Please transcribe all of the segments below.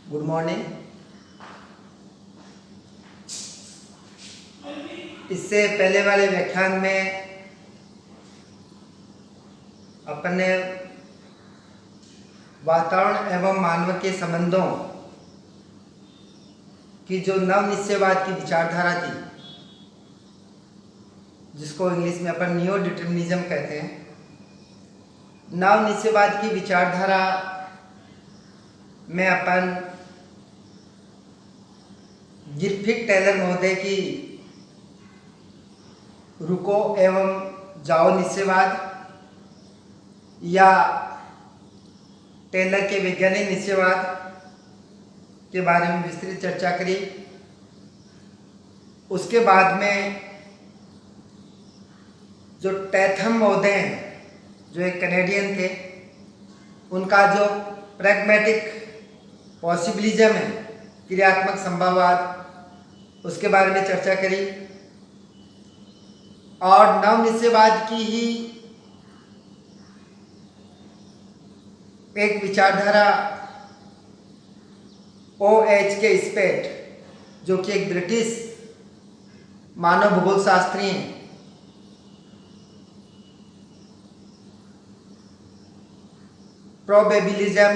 Good morning. इससे पहले वाले व्याख्यान में अपन ने वातावरण एवं मानव के संबंधों की जो नवनिश्चयवाद की विचारधारा थी, जिसको इंग्लिश में अपन नियो डिटर्मिनिज्म कहते हैं, नवनिश्चयवाद की विचारधारा में अपन गिलफ्रिड टेलर महोदय की रुको एवं जाओ निश्चयवाद या टेलर के वैज्ञानिक निश्चयवाद के बारे में विस्तृत चर्चा करी। उसके बाद में जो टैथम महोदय हैं, जो एक कैनेडियन थे, उनका जो प्रैग्मेटिक पॉसिबिलिज्म है, क्रियात्मक संभववाद, उसके बारे में चर्चा करी। और नवनिश्चयवाद की ही एक विचारधारा O.H.K. स्पेट, जो कि एक ब्रिटिश मानव भूगोल शास्त्री हैं, प्रोबेबिलिज्म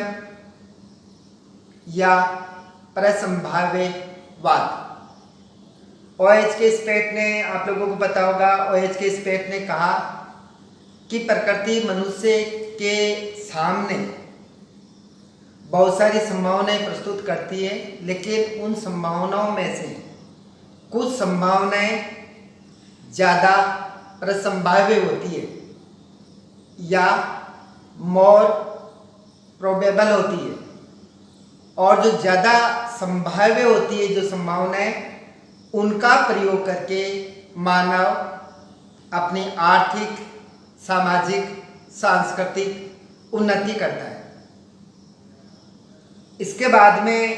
या प्रसंभाव्यवाद। O.H.K. स्पेट ने, आप लोगों को पता होगा, O.H.K. स्पेट ने कहा कि प्रकृति मनुष्य के सामने बहुत सारी संभावनाएं प्रस्तुत करती है, लेकिन उन संभावनाओं में से कुछ संभावनाएं ज़्यादा प्रसंभाव्य होती है या मोर प्रोबेबल होती है, और जो ज़्यादा संभाव्य होती है, जो संभावनाएं, उनका प्रयोग करके मानव अपनी आर्थिक, सामाजिक, सांस्कृतिक उन्नति करता है। इसके बाद में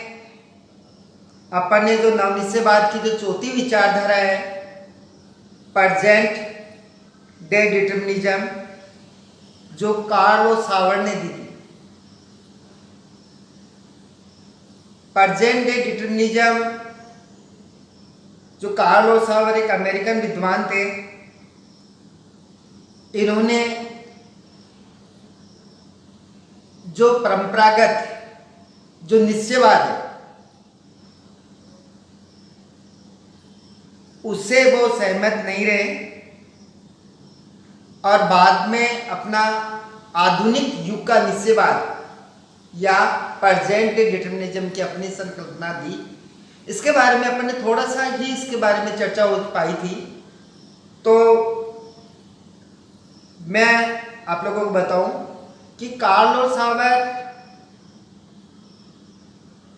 अपन ने जो नवनिश्चयवाद की जो चौथी विचारधारा है, प्रेजेंट डे डिटर्मिनिज्म, जो कार्ल सावर ने दी थी। प्रेजेंट डे डिटर्मिनिज्म, जो कार्ल सावर एक अमेरिकन विद्वान थे, इन्होंने जो परंपरागत जो निश्चयवाद है, उससे वो सहमत नहीं रहे और बाद में अपना आधुनिक युग का निश्चयवाद या प्रेजेंट डिटर्मिनिज्म की अपनी संकल्पना दी। इसके बारे में अपन ने थोड़ा सा ही इसके बारे में चर्चा हो पाई थी, तो मैं आप लोगों को बताऊं कि कार्ल सावर,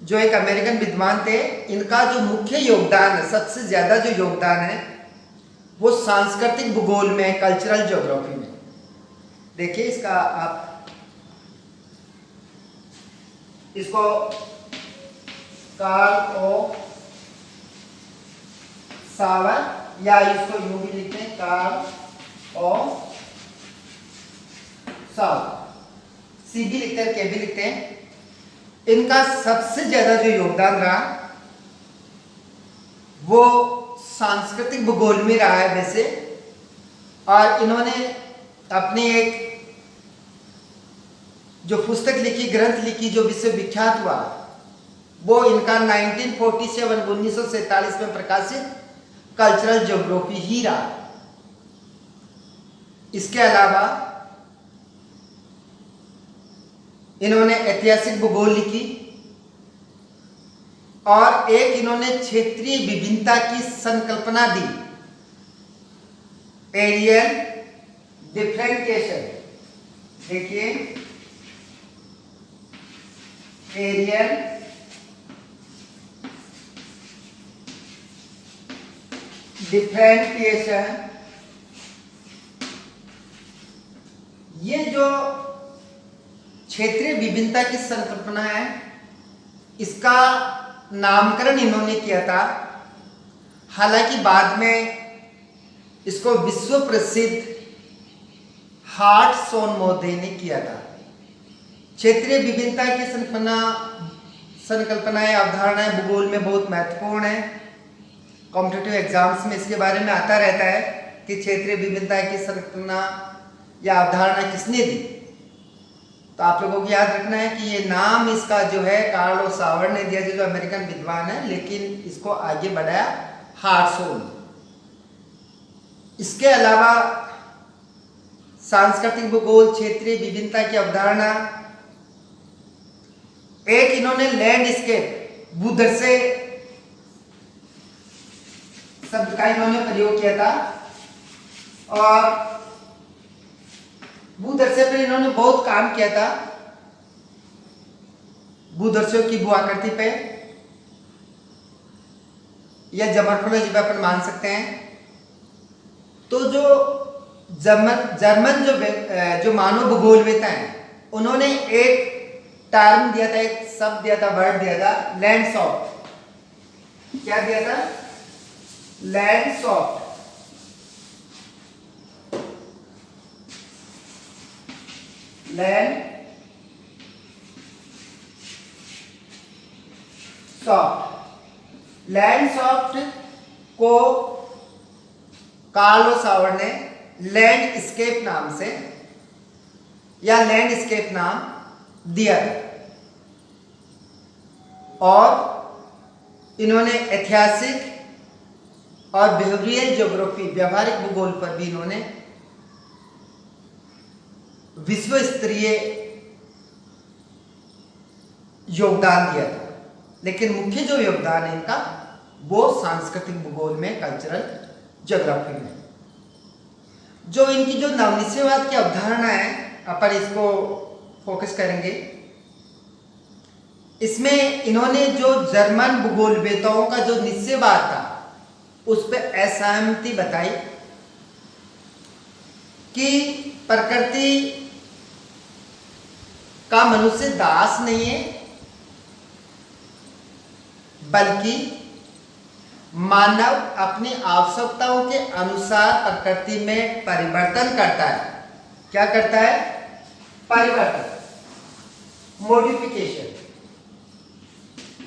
जो एक अमेरिकन विद्वान थे, इनका जो मुख्य योगदान है, सबसे ज्यादा जो योगदान है, वो सांस्कृतिक भूगोल में, कल्चरल ज्योग्राफी में। देखिए इसका, आप इसको कार्ल सावर या इसको यूं भी लिखते हैं, कार्ल सावर, सी भी लिखते हैं, के भी लिखते हैं। इनका सबसे ज्यादा जो योगदान रहा वो सांस्कृतिक भूगोल में रहा है वैसे, और इन्होंने अपनी एक जो पुस्तक लिखी, ग्रंथ लिखी, जो विश्व विख्यात हुआ, वो इनका 1947 में प्रकाशित कल्चरल ज्योग्राफी ही रहा। इसके अलावा इन्होंने ऐतिहासिक भूगोल लिखी और एक इन्होंने क्षेत्रीय विभिन्नता की संकल्पना दी, एरियल डिफरेंशिएशन। देखिए, एरियल डिफरेंशिएशन, ये जो क्षेत्रीय विभिन्नता की संकल्पना है, इसका नामकरण इन्होंने किया था। हालांकि बाद में इसको विश्व प्रसिद्ध हार्टसॉन महोदय ने किया था। क्षेत्रीय विभिन्नता की संकल्पना संकल्पनाएं, अवधारणाएं भूगोल में बहुत महत्वपूर्ण है। कॉम्पिटिटिव एग्जाम्स में इसके बारे में आता रहता है कि क्षेत्रीय विभिन्नता की संकल्पना या अवधारणा किसने दी। तो आप लोगों को याद रखना है कि ये नाम इसका जो है कार्लो सावर ने दिया, जो अमेरिकन विद्वान है, लेकिन इसको आगे बढ़ाया हार्ट्सोन। इसके अलावा सांस्कृतिक भूगोल, क्षेत्रीय विभिन्नता की अवधारणा, एक इन्होंने लैंडस्केप, भूदृश्य शब्द का इन्होंने प्रयोग किया था और भूदृश्य पर इन्होंने बहुत काम किया था। भूदृश्यों की भू आकृति पे या जमोर्फोलॉजी पे अपन मान सकते हैं। तो जो जर्मन जो मानव भूगोलवेता है, उन्होंने एक टर्म दिया था, एक शब्द दिया था, वर्ड दिया था, लैंडसॉफ्ट। क्या दिया था? लैंडसॉफ्ट। लैंडसॉफ्ट को कार्लो सावर ने लैंडस्केप नाम से या लैंडस्केप नाम दिया और इन्होंने ऐतिहासिक और बिहेवियरल ज्योग्राफी, व्यवहारिक भूगोल पर भी इन्होंने विश्व स्तरीय योगदान दिया था। लेकिन मुख्य जो योगदान है इनका वो सांस्कृतिक भूगोल में, कल्चरल ज्योग्राफी में। जो इनकी जो नवनिश्चयवाद की अवधारणा है, अपन इसको फोकस करेंगे। इसमें इन्होंने जो जर्मन भूगोलवेताओं का जो निश्चयवाद था उस पर असहमति बताई कि प्रकृति का मनुष्य दास नहीं है, बल्कि मानव अपनी आवश्यकताओं के अनुसार प्रकृति में परिवर्तन करता है। क्या करता है? परिवर्तन, मॉडिफिकेशन।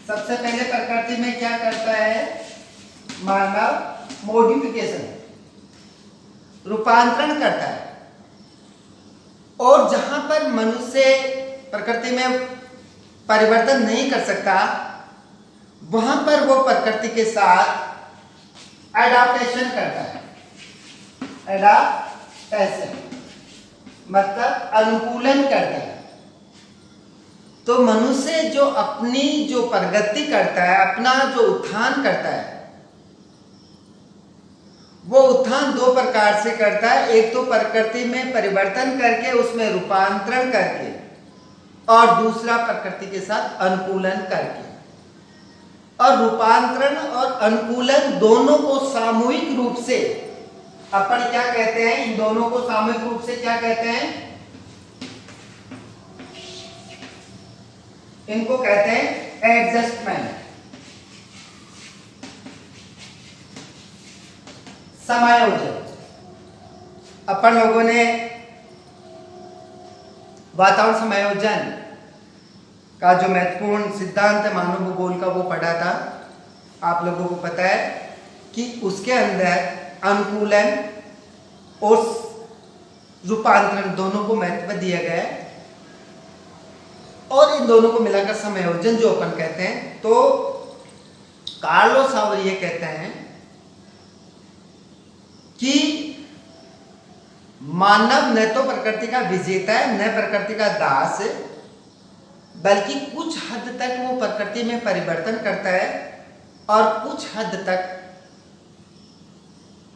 सबसे पहले प्रकृति में क्या करता है मानव? मॉडिफिकेशन, रूपांतरण करता है। और जहां पर मनुष्य प्रकृति में परिवर्तन नहीं कर सकता, वहां पर वो प्रकृति के साथ एडाप्टेशन करता है। एडाप्टेशन मतलब अनुकूलन करता है। तो मनुष्य जो अपनी जो प्रगति करता है, अपना जो उत्थान करता है, वो उत्थान दो प्रकार से करता है। एक तो प्रकृति में परिवर्तन करके, उसमें रूपांतरण करके, और दूसरा प्रकृति के साथ अनुकूलन करके। और रूपांतरण और अनुकूलन दोनों को सामूहिक रूप से अपन क्या कहते हैं? इन दोनों को सामूहिक रूप से क्या कहते हैं? इनको कहते हैं एडजस्टमेंट, समायोजन। अपन लोगों ने वातावरण समायोजन का जो महत्वपूर्ण सिद्धांत है मानव भूगोल का, वो पढ़ा था। आप लोगों को पता है कि उसके अंदर अनुकूलन और रूपांतरण दोनों को महत्व दिया गया है, और इन दोनों को मिलाकर समायोजन जो अपन कहते हैं। तो कार्लो सावर ये कहते हैं कि मानव न तो प्रकृति का विजेता है, न प्रकृति का दास है, बल्कि कुछ हद तक वो प्रकृति में परिवर्तन करता है और कुछ हद तक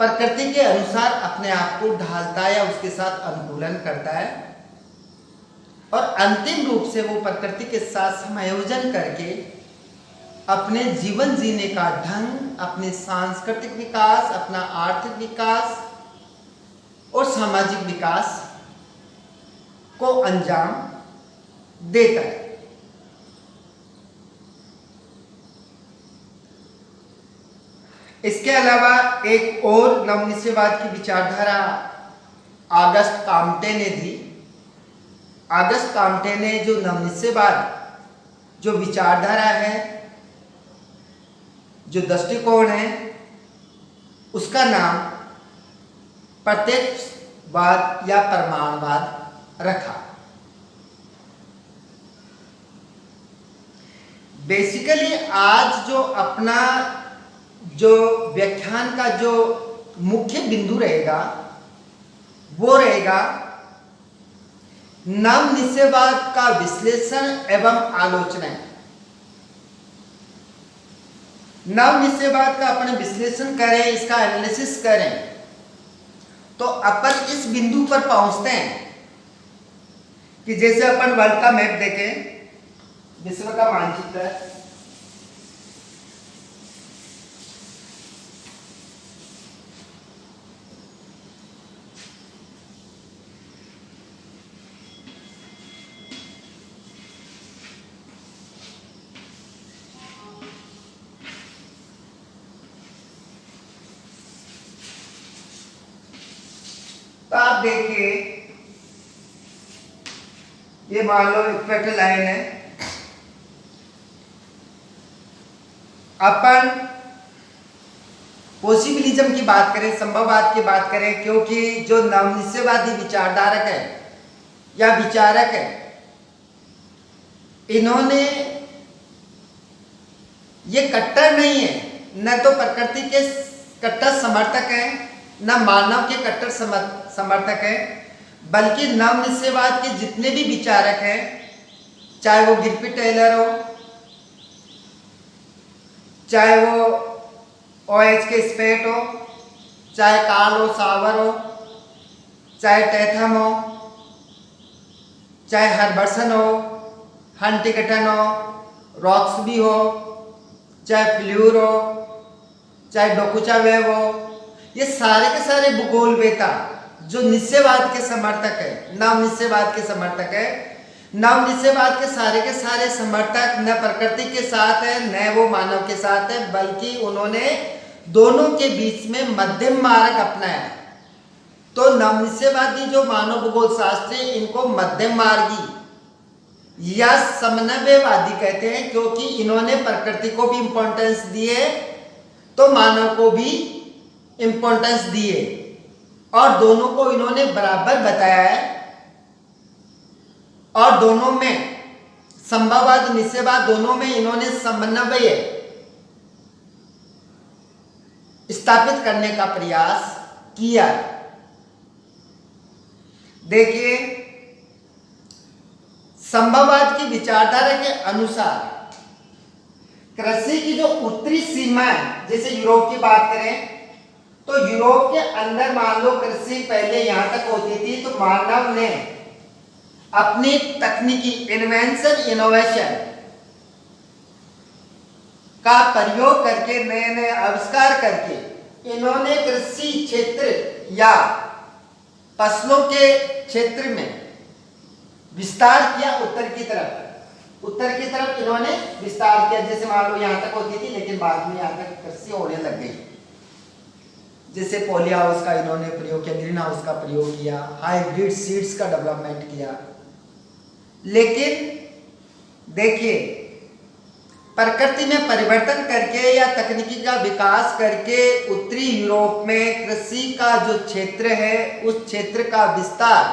प्रकृति के अनुसार अपने आप को ढालता है या उसके साथ अनुकूलन करता है। और अंतिम रूप से वो प्रकृति के साथ समायोजन करके अपने जीवन जीने का ढंग, अपने सांस्कृतिक विकास, अपना आर्थिक विकास और सामाजिक विकास को अंजाम देता है। इसके अलावा एक और नवनिश्चयवाद की विचारधारा ऑगस्ट काम्टे ने दी। ऑगस्ट काम्टे ने जो नवनिश्चयवाद जो विचारधारा है, जो दृष्टिकोण है, उसका नाम प्रत्यक्षवाद या प्रमाणवाद रखा। बेसिकली आज जो अपना जो व्याख्यान का जो मुख्य बिंदु रहेगा वो रहेगा नवनिश्चयवाद का विश्लेषण एवं आलोचना। नवनिश्चयवाद का अपन विश्लेषण करें, इसका एनालिसिस करें, तो अपन इस बिंदु पर पहुंचते हैं कि जैसे अपन वर्ल्ड का मैप देखें, विश्व का मानचित्र, तो आप देखिए ये मान लो इक्वेटर लाइन है। अपन पॉसिबिलिज्म की बात करें, संभववाद की बात करें, क्योंकि जो नवनिश्चयवादी विचारधारक है या विचारक है, इन्होंने ये कट्टर नहीं है, न तो प्रकृति के कट्टर समर्थक हैं, न मानव के कट्टर समर्थक है, बल्कि नवनिश्चयवाद के जितने भी विचारक हैं, चाहे वो गिरपी टेलर हो, चाहे वो OH के स्पेट हो, चाहे कार्ल हो सावर हो, चाहे टेथम हो, चाहे हर्बर्सन हो, हंटिंगटन हो, रॉक्सबी हो, चाहे फ्लूर हो, चाहे डोकुचावेव हो, ये सारे के सारे भूगोलवेत्ता जो निश्चयवाद के समर्थक है, नवनिश्चयवाद के समर्थक है, नवनिश्चयवाद के सारे समर्थक न प्रकृति के साथ है, न वो मानव के साथ है, बल्कि उन्होंने दोनों के बीच में मध्यम मार्ग अपनाया। तो नवनिश्चयवादी जो मानव भूगोल शास्त्री, इनको मध्यम मार्गी या समन्वयवादी कहते हैं, क्योंकि इन्होंने प्रकृति को भी इंपॉर्टेंस दिए तो मानव को भी इंपॉर्टेंस दिए, और दोनों को इन्होंने बराबर बताया है, और दोनों में संभववाद निश्चयवाद दोनों में इन्होंने समन्वय स्थापित करने का प्रयास किया। देखिए, संभववाद की विचारधारा के अनुसार कृषि की जो उत्तरी सीमा है, जैसे यूरोप की बात करें तो यूरोप के अंदर मान लो कृषि पहले यहां तक होती थी, तो मानव ने अपनी तकनीकी इन्वेंशन इनोवेशन का प्रयोग करके, नए नए आविष्कार करके इन्होंने कृषि क्षेत्र या फसलों के क्षेत्र में विस्तार किया। उत्तर की तरफ इन्होंने विस्तार किया। जैसे मान लो यहां तक होती थी, लेकिन बाद में यहां तक कृषि होने लग गई। जैसे पॉली हाउस का इन्होंने प्रयोग किया, ग्रीन हाउस का प्रयोग किया, हाइब्रिड सीड्स का डेवलपमेंट किया। लेकिन देखिए, प्रकृति में परिवर्तन करके या तकनीकी का विकास करके उत्तरी यूरोप में कृषि का जो क्षेत्र है, उस क्षेत्र का विस्तार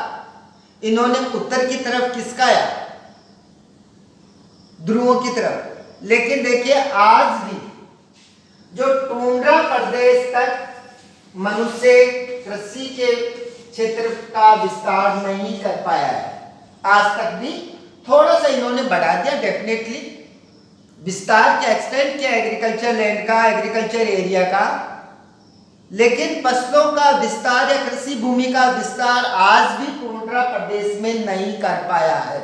इन्होंने उत्तर की तरफ खिसकाया, ध्रुवों की तरफ। लेकिन देखिए, आज भी जो टुंड्रा प्रदेश तक मनुष्य कृषि के क्षेत्र का विस्तार नहीं कर पाया है। आज तक भी थोड़ा सा इन्होंने बढ़ा दिया, डेफिनेटली विस्तार किया, एक्सटेंड किया एग्रीकल्चर लैंड का, एग्रीकल्चर एरिया का, लेकिन फसलों का विस्तार या कृषि भूमि का विस्तार आज भी टुंड्रा प्रदेश में नहीं कर पाया है।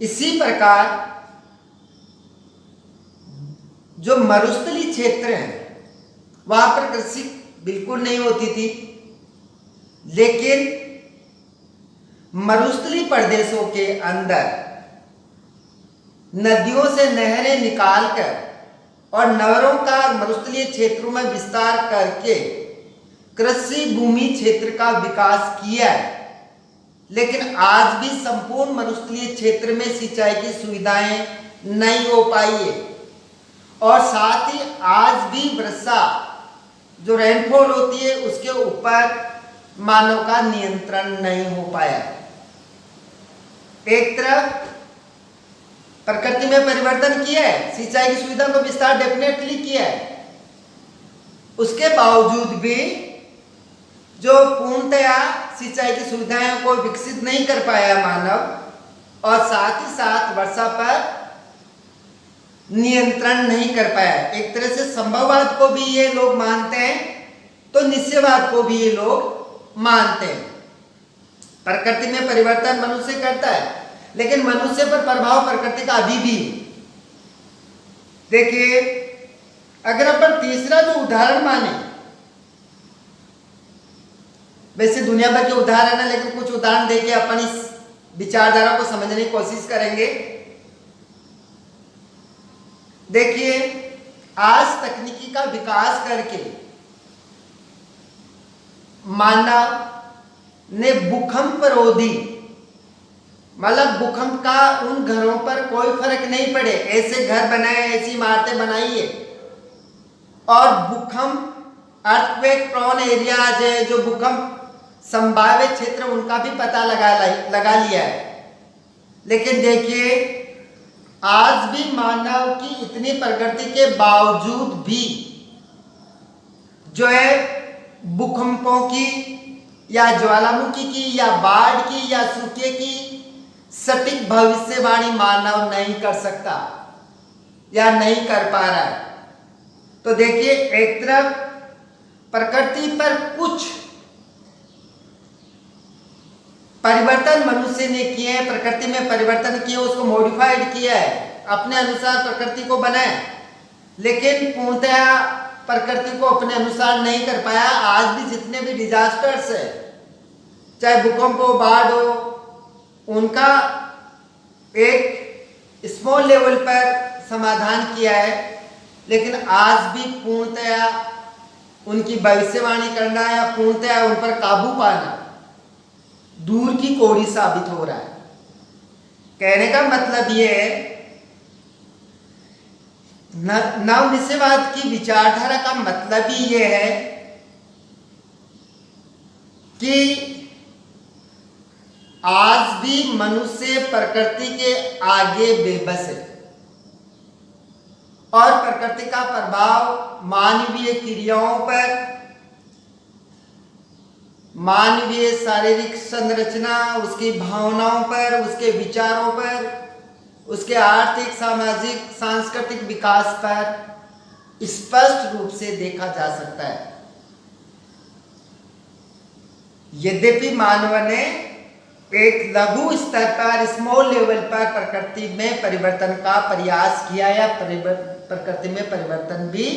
इसी प्रकार जो मरुस्थली क्षेत्र है, वहां पर कृषि बिल्कुल नहीं होती थी, लेकिन मरुस्थली प्रदेशों के अंदर नदियों से नहरें निकालकर और नहरों का मरुस्थलीय क्षेत्रों में विस्तार करके कृषि भूमि क्षेत्र का विकास किया है। लेकिन आज भी संपूर्ण मरुस्थलीय क्षेत्र में सिंचाई की सुविधाएं नहीं हो पाई है और साथ ही आज भी वर्षा जो रेनफॉल होती है उसके ऊपर मानव का नियंत्रण नहीं हो पाया। एक तरफ प्रकृति में परिवर्तन किया है, सिंचाई की सुविधा को विस्तार डेफिनेटली किया है, उसके बावजूद भी जो पूर्णतया सिंचाई की सुविधाओं को विकसित नहीं कर पाया मानव और साथ ही साथ वर्षा पर नियंत्रण नहीं कर पाया। एक तरह से संभववाद को भी ये लोग मानते हैं तो निश्चयवाद को भी ये लोग मानते हैं। प्रकृति में परिवर्तन मनुष्य करता है लेकिन मनुष्य पर प्रभाव प्रकृति का अभी भी। देखिए अगर अपन तीसरा जो उदाहरण माने, वैसे दुनिया भर के उदाहरण है लेकिन कुछ उदाहरण देके अपन इस विचारधारा को समझने की कोशिश करेंगे। देखिए आज तकनीकी का विकास करके मानव ने भूकंप रोधी, मतलब भूकंप का उन घरों पर कोई फर्क नहीं पड़े, ऐसे घर बनाए, ऐसी इमारतें बनाई है और भूकंप अर्थक्वेक प्रोन एरियाज है, जो भूकंप संभावित क्षेत्र उनका भी पता लगा लिया है। लेकिन देखिए आज भी मानव की इतनी प्रगति के बावजूद भी जो है भूकंपों की या ज्वालामुखी की या बाढ़ की या सूखे की सटीक भविष्यवाणी मानव नहीं कर सकता या नहीं कर पा रहा है। तो देखिए एक तरफ प्रकृति पर कुछ परिवर्तन मनुष्य ने किए हैं, प्रकृति में परिवर्तन किए, उसको मॉडिफाइड किया है, अपने अनुसार प्रकृति को बनाया, लेकिन पूर्णतया प्रकृति को अपने अनुसार नहीं कर पाया। आज भी जितने भी डिजास्टर्स है, चाहे भूकंप हो, बाढ़ हो, उनका एक स्मॉल लेवल पर समाधान किया है, लेकिन आज भी पूर्णतया उनकी भविष्यवाणी करना या पूर्णतया उन पर काबू पाना दूर की कौड़ी साबित हो रहा है। कहने का मतलब ये है नवनिश्चयवाद की विचारधारा का मतलब ही ये है कि आज भी मनुष्य प्रकृति के आगे बेबस है और प्रकृति का प्रभाव मानवीय क्रियाओं पर, मानवीय शारीरिक संरचना, उसकी भावनाओं पर, उसके विचारों पर, उसके आर्थिक, सामाजिक, सांस्कृतिक विकास पर स्पष्ट रूप से देखा जा सकता है। यद्यपि मानव ने एक लघु स्तर पर, स्मॉल लेवल पर प्रकृति में परिवर्तन का प्रयास किया या प्रकृति में परिवर्तन भी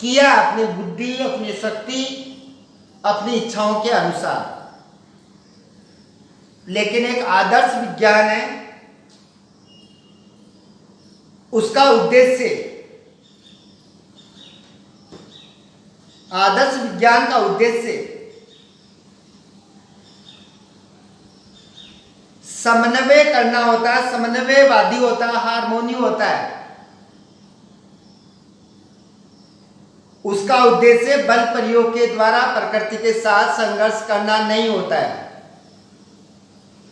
किया अपनी बुद्धि, अपनी शक्ति, अपनी इच्छाओं के अनुसार, लेकिन एक आदर्श विज्ञान है, उसका उद्देश्य, आदर्श विज्ञान का उद्देश्य समन्वय करना होता है, समन्वयवादी होता है, हार्मोनी होता है। उसका उद्देश्य बल प्रयोग के द्वारा प्रकृति के साथ संघर्ष करना नहीं होता है।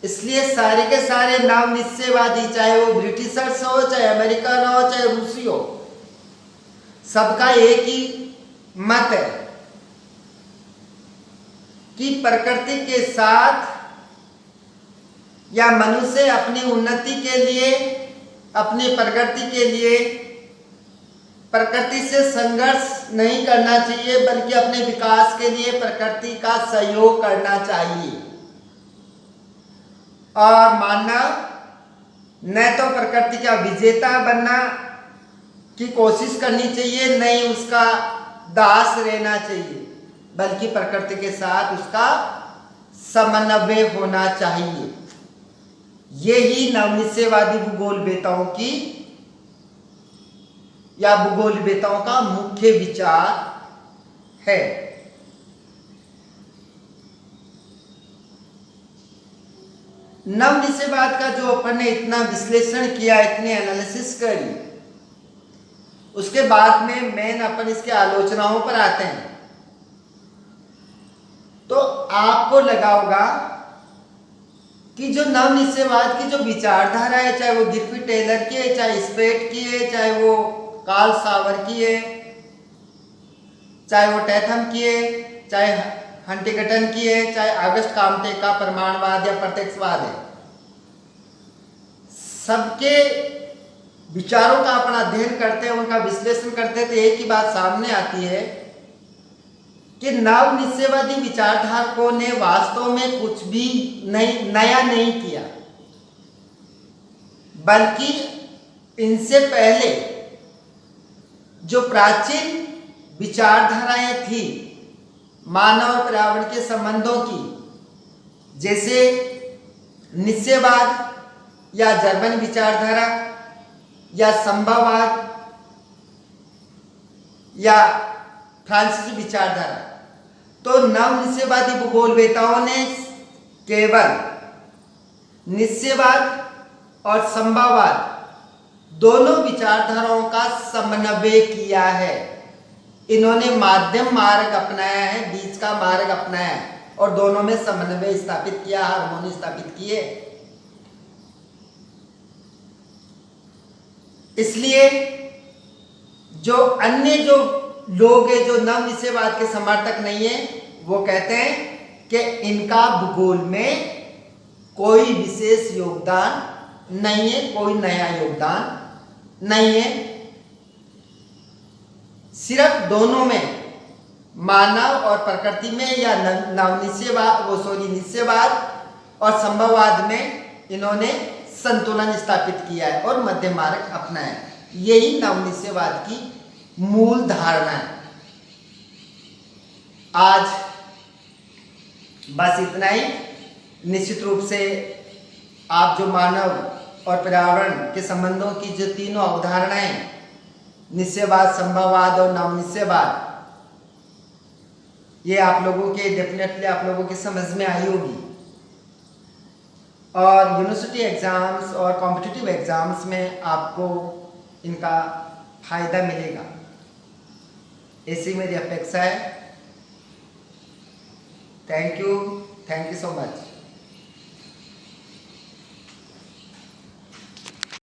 इसलिए सारे के सारे नवनिश्चयवादी, चाहे वो ब्रिटिशर्स हो, चाहे अमेरिकन हो, चाहे रूसी हो, सबका एक ही मत है कि प्रकृति के साथ या मनुष्य अपनी उन्नति के लिए, अपनी प्रगति के लिए प्रकृति से संघर्ष नहीं करना चाहिए, बल्कि अपने विकास के लिए प्रकृति का सहयोग करना चाहिए। और मानव न तो प्रकृति का विजेता बनना की कोशिश करनी चाहिए, न ही उसका दास रहना चाहिए, बल्कि प्रकृति के साथ उसका समन्वय होना चाहिए। यही नवनिश्चयवादी भूगोलवेताओं की या भूगोलवेताओं का मुख्य विचार है। नवनिश्चयवाद का जो अपन ने इतना विश्लेषण किया, इतनी एनालिसिस करी, उसके बाद में मेन अपन इसके आलोचनाओं पर आते हैं। तो आपको लगा होगा कि जो नवनिश्चयवाद की जो विचारधारा है, चाहे वो गिरफी टेलर की है, चाहे स्पेट की है, चाहे वो कार्ल सावर की है, चाहे वो टैथम की है, चाहे हंटिंगटन की है, चाहे ऑगस्ट काम्टे का प्रमाणवाद या प्रत्यक्षवाद है, सबके विचारों का अपन अध्ययन करते हैं, उनका विश्लेषण करते हैं, तो एक ही बात सामने आती है कि नवनिश्चयवादी विचारधारकों ने वास्तव में कुछ भी नया नहीं किया, बल्कि इनसे पहले जो प्राचीन विचारधाराएं थी मानव और पर्यावरण के संबंधों की, जैसे निश्चयवाद या जर्मन विचारधारा या संभववाद या फ्रांसीसी विचारधारा, तो नवनिश्चयवादी भूगोलवेताओं ने केवल निश्चयवाद और संभववाद दोनों विचारधाराओं का समन्वय किया है। इन्होंने माध्यम मार्ग अपनाया है, बीच का मार्ग अपनाया है और दोनों में समन्वय स्थापित किया, हार्मोनी स्थापित किए। इसलिए जो अन्य जो लोग हैं जो नवनिश्चयवाद के समर्थक नहीं है, वो कहते हैं कि इनका भूगोल में कोई विशेष योगदान नहीं है, कोई नया योगदान नहीं है। सिर्फ दोनों में, मानव और प्रकृति में या निश्चयवाद और संभववाद में इन्होंने संतुलन स्थापित किया है और मध्य मार्ग अपनाया है। यही नवनिश्चयवाद की मूल धारणा है। आज बस इतना ही। निश्चित रूप से आप जो मानव और पर्यावरण के संबंधों की जो तीनों अवधारणाएं, निश्चयवाद, संभववाद और नवनिश्चयवाद, ये आप लोगों के डेफिनेटली आप लोगों की समझ में आई होगी और यूनिवर्सिटी एग्जाम्स और कॉम्पिटिटिव एग्जाम्स में आपको इनका फायदा मिलेगा, ऐसी मेरी अपेक्षा है। Thank you so much.